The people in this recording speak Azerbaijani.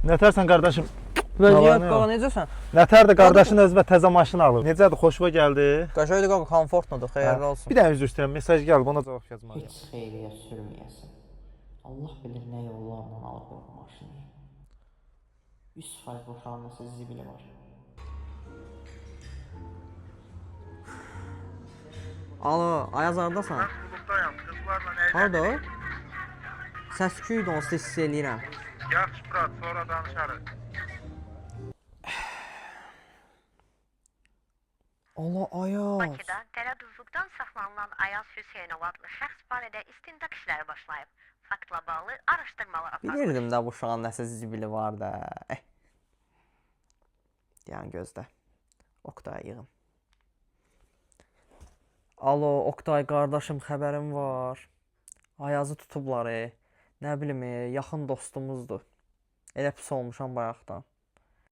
Nətərsən qardaşım? Vəziyyət qaqa necəsən? Nətərdir qardaşın özünə təzə maşın alıb. Necədir? Xoşuna gəldi? Qəşəngdir qaqa, komfortludur, xeyirli olsun. Bir dənə üzr istəyirəm. Mesaj gəlib, ona cavab yazmalıyam. Heç xeyriyə sürməyəsin. Allah bilir nə yollarla alıb o maşını. 100% boşanması zibili var. Alo, Ayaz haradasan? Klubdayam, qızlarla əyləşir. Harada o? Səs-küyüdür, onsuz da hiss eləyirəm. Yaxşı, Fırat, sonra danışarıq. Allah, Ayaz. Bakıda tərəddüzlükdən saxlanılan Ayaz Hüseynov adlı şəxs barədə istintaq işləri başlayıb. Faktla bağlı araşdırmalar aparılır. Bilirdim də bu uşağın nəsə zibili var da. Deyən gözdə. Oktay yığım. Alo, Oktay qardaşım, xəbərim var. Ayazı tutublar, nə bilim, yaxın dostumuzdur. Elə pis olmuşam bayaqdan.